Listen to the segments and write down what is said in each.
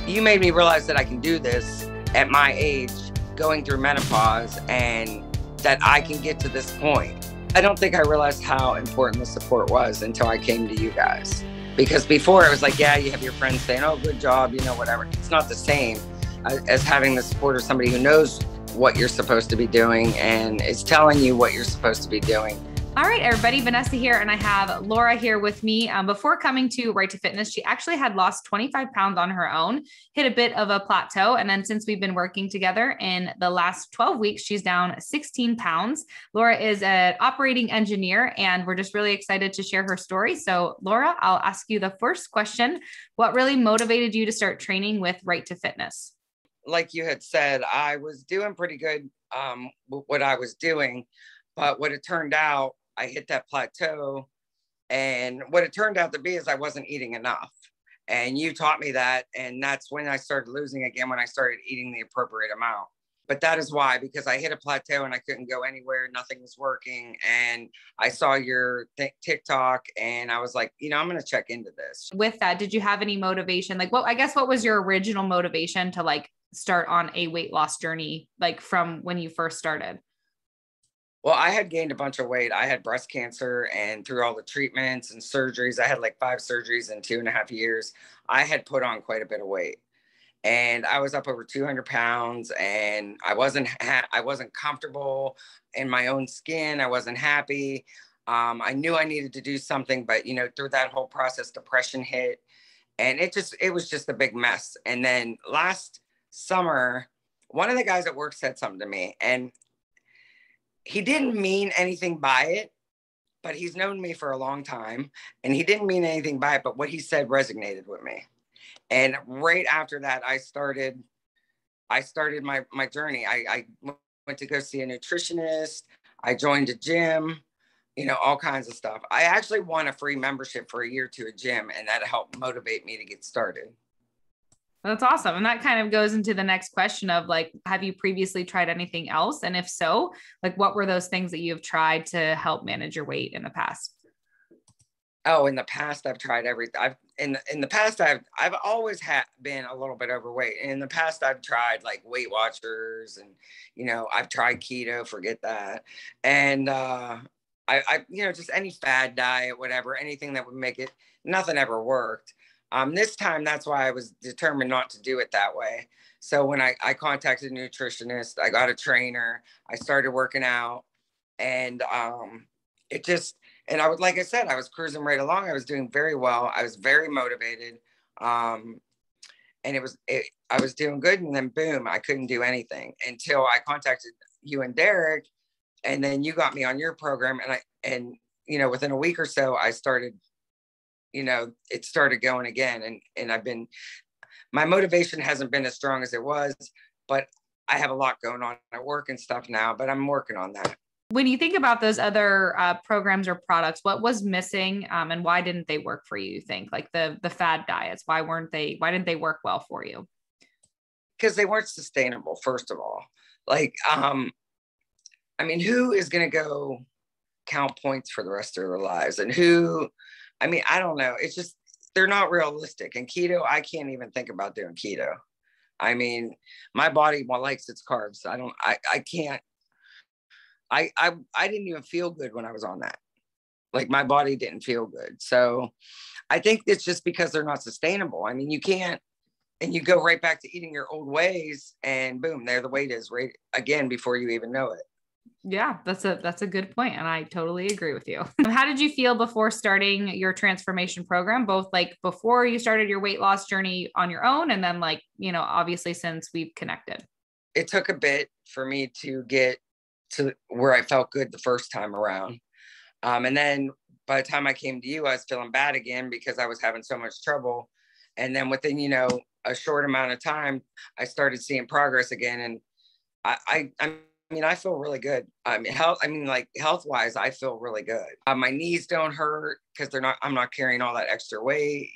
You made me realize that I can do this at my age, going through menopause, and that I can get to this point. I don't think I realized how important the support was until I came to you guys. Because before it was like, yeah, you have your friends saying, oh, good job, whatever. It's not the same as having the support of somebody who knows what you're supposed to be doing and is telling you what you're supposed to be doing. All right, everybody, Vanessa here, and I have Laura here with me. Before coming to Right to Fitness, she actually had lost 25 pounds on her own, hit a bit of a plateau. And then since we've been working together in the last 12 weeks, she's down 16 pounds. Laura is an operating engineer, and we're just really excited to share her story. So Laura, I'll ask you the first question. What really motivated you to start training with Right to Fitness? Like you had said, I was doing pretty good with what I was doing, but what it turned out, I hit that plateau, and what it turned out to be is I wasn't eating enough. And you taught me that. And that's when I started losing again, when I started eating the appropriate amount. But that is why, because I hit a plateau and I couldn't go anywhere. Nothing was working. And I saw your TikTok and I was like, I'm going to check into this. With that, did you have any motivation? What was your original motivation to start on a weight loss journey, from when you first started? Well, I had gained a bunch of weight. I had breast cancer, and through all the treatments and surgeries, I had 5 surgeries in 2.5 years. I had put on quite a bit of weight, and I was up over 200 pounds, and I wasn't comfortable in my own skin. I wasn't happy. I knew I needed to do something, but through that whole process, depression hit, and it was just a big mess. And then last summer, one of the guys at work said something to me, and he didn't mean anything by it, but he's known me for a long time, and he didn't mean anything by it, but what he said resonated with me. And right after that, I started my journey. I went to go see a nutritionist. I joined a gym, all kinds of stuff. I actually won a free membership for a year to a gym, and that helped motivate me to get started. That's awesome. And that kind of goes into the next question of have you previously tried anything else? And if so, what were those things that you've tried to help manage your weight in the past? Oh, in the past, I've tried everything. In the past, I've always been a little bit overweight. In the past, I've tried Weight Watchers, and I've tried keto. Forget that. And I just any fad diet, whatever, anything that would make it. Nothing ever worked. This time, that's why I was determined not to do it that way. So when I contacted a nutritionist, I got a trainer, I started working out, and and like I said, I was cruising right along. I was doing very well. I was very motivated. And I was doing good. And then boom, I couldn't do anything until I contacted you and Derek. And then you got me on your program. And within a week or so, I started, it started going again. And my motivation hasn't been as strong as it was, but I have a lot going on at work and stuff now, but I'm working on that. When you think about those other programs or products, what was missing and why didn't they work for you think? The fad diets, why didn't they work well for you? Because they weren't sustainable, first of all. Who is going to go count points for the rest of their lives? And I don't know. It's just, they're not realistic. And keto, I can't even think about doing keto. My body likes its carbs. I can't. I didn't even feel good when I was on that. My body didn't feel good. So I think it's just because they're not sustainable. You can't, and you go right back to eating your old ways, and boom, there the weight is right again before you even know it. Yeah, that's a good point. And I totally agree with you. How did you feel before starting your transformation program, both before you started your weight loss journey on your own, and then obviously since we've connected? It took a bit for me to get to where I felt good the first time around. And then by the time I came to you, I was feeling bad again because I was having so much trouble. And then within, a short amount of time, I started seeing progress again. And I feel really good. Health wise, I feel really good. My knees don't hurt because I'm not carrying all that extra weight.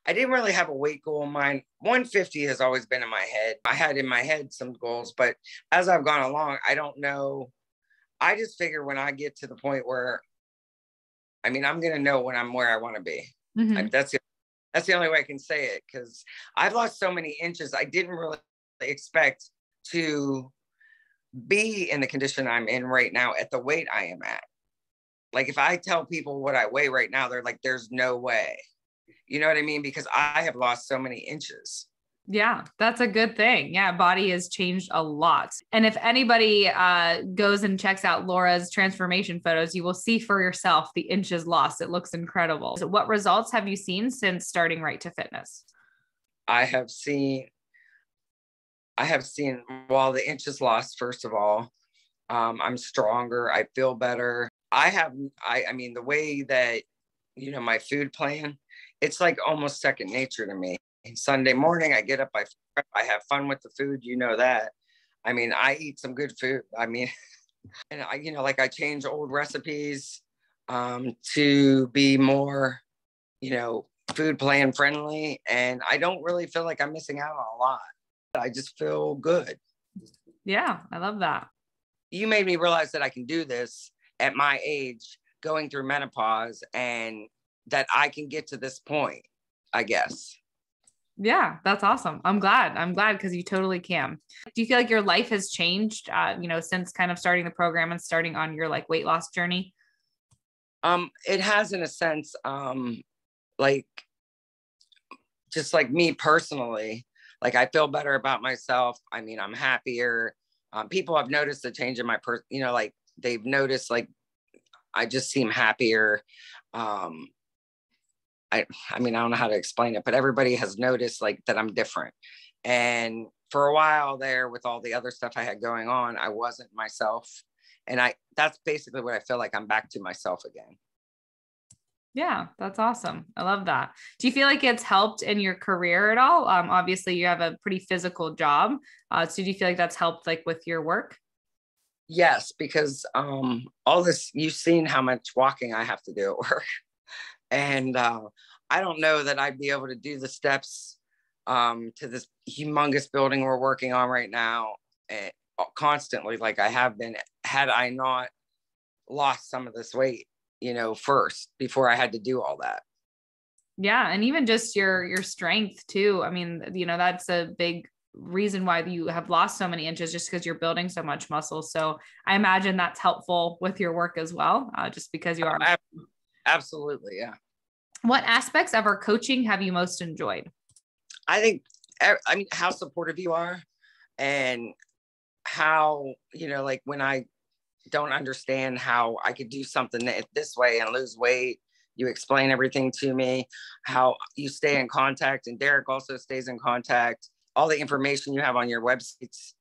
I didn't really have a weight goal in mind. 150 has always been in my head. I had in my head some goals, but as I've gone along, I don't know. I just figure when I get to the point where, I'm going to know when I'm where I want to be. Mm-hmm. That's it. That's the only way I can say it, because I've lost so many inches. I didn't really expect to be in the condition I'm in right now at the weight I am at. Like, if I tell people what I weigh right now, they're like, there's no way. You know what I mean? Because I have lost so many inches. Yeah, that's a good thing. Yeah, body has changed a lot. And if anybody goes and checks out Laura's transformation photos, you will see for yourself the inches lost. It looks incredible. So what results have you seen since starting Right to Fitness? I have seen, well, the inches lost, first of all. I'm stronger. I feel better. I mean, the way that, my food plan, it's like almost second nature to me. Sunday morning, I get up, I have fun with the food. You know that. I mean, I eat some good food. I mean, and I change old recipes to be more, food plan friendly. And I don't really feel like I'm missing out on a lot. I just feel good. Yeah, I love that. You made me realize that I can do this at my age, going through menopause, and that I can get to this point, I guess. Yeah, that's awesome. I'm glad because you totally can. Do you feel like your life has changed, since kind of starting the program and starting on your like weight loss journey? It has, in a sense, like, just like me personally, like, I feel better about myself. I mean, I'm happier. People have noticed the change in my like, they've noticed, like, I just seem happier. I mean, I don't know how to explain it, but everybody has noticed, like, that I'm different. And for a while there, with all the other stuff I had going on, I wasn't myself. And that's basically what I feel like. I'm back to myself again. Yeah, that's awesome. I love that. Do you feel like it's helped in your career at all? Obviously you have a pretty physical job. So do you feel like that's helped like with your work? Yes, because all this, you've seen how much walking I have to do at work. And I don't know that I'd be able to do the steps to this humongous building we're working on right now constantly like I have been, had I not lost some of this weight, first, before I had to do all that. Yeah. And even just your strength too. I mean, that's a big reason why you have lost so many inches, just because you're building so much muscle. So I imagine that's helpful with your work as well, just because you are. Absolutely. Yeah. What aspects of our coaching have you most enjoyed? I think, how supportive you are, and how, like, when I don't understand how I could do something this way and lose weight, you explain everything to me, how you stay in contact, and Derek also stays in contact, all the information you have on your websites.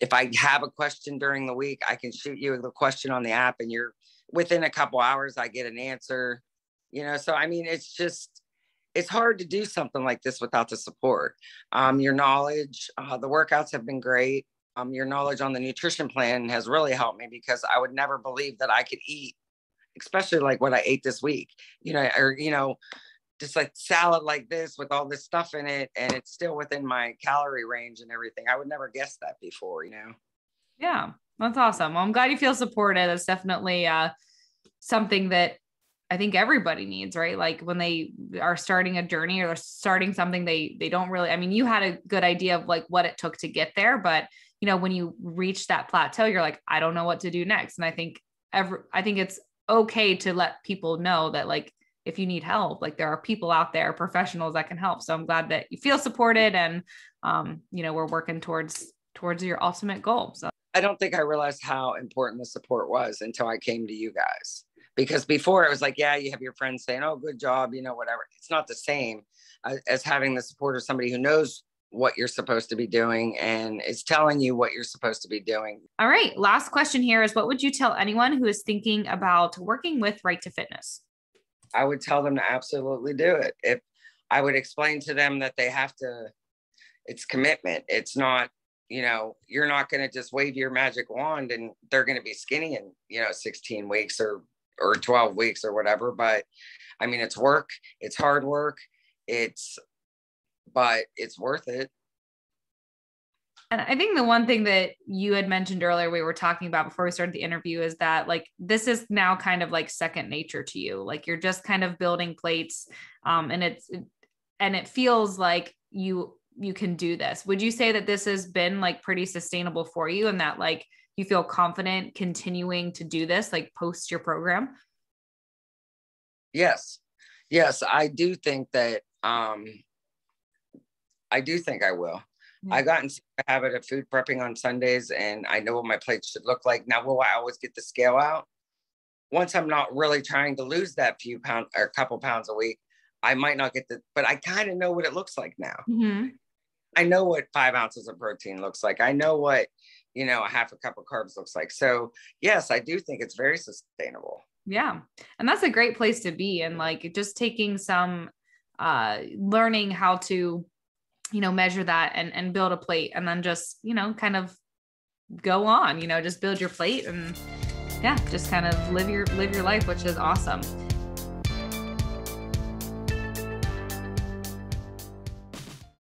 If I have a question during the week, I can shoot you the question on the app, and you're within a couple hours, I get an answer, so I mean, it's hard to do something like this without the support. Your knowledge, the workouts have been great. Your knowledge on the nutrition plan has really helped me, because I would never believe that I could eat, especially like what I ate this week, just like salad like this with all this stuff in it, and it's still within my calorie range and everything. I would never guess that before, Yeah, that's awesome. Well, I'm glad you feel supported. That's definitely something that I think everybody needs, right? Like when they are starting a journey or they're starting something, they don't really, I mean, you had a good idea of like what it took to get there, but when you reach that plateau, you're like, I don't know what to do next. And I think it's okay to let people know that, like, if you need help, like there are people out there, professionals that can help. So I'm glad that you feel supported, and we're working towards your ultimate goal. So I don't think I realized how important the support was until I came to you guys. Because before it was like, yeah, you have your friends saying, oh, good job, whatever. It's not the same as having the support of somebody who knows what you're supposed to be doing and is telling you what you're supposed to be doing. All right. Last question here is, what would you tell anyone who is thinking about working with Right to Fitness? I would tell them to absolutely do it. If I would explain to them that they have to, it's commitment. It's not, you're not going to just wave your magic wand and they're going to be skinny in, 16 weeks or 12 weeks or whatever. But I mean, it's work, it's hard work, but it's worth it. And I think the one thing that you had mentioned earlier, we were talking about before we started the interview, is that like, this is now kind of like second nature to you. Like you're just kind of building plates. And it feels like you can do this. Would you say that this has been like pretty sustainable for you, and that like you feel confident continuing to do this, like post your program? Yes. I do think that, I do think I will. Yeah. I got into the habit of food prepping on Sundays, and I know what my plate should look like. Now, will I always get the scale out? Once I'm not really trying to lose that few pounds or a couple pounds a week, I might not get but I kind of know what it looks like now. Mm-hmm. I know what 5 ounces of protein looks like. I know what, a half a cup of carbs looks like. So yes, I do think it's very sustainable. Yeah. And that's a great place to be. And like just taking some, learning how to, measure that and build a plate, and then just, kind of go on, just build your plate and yeah, just kind of live your life, which is awesome.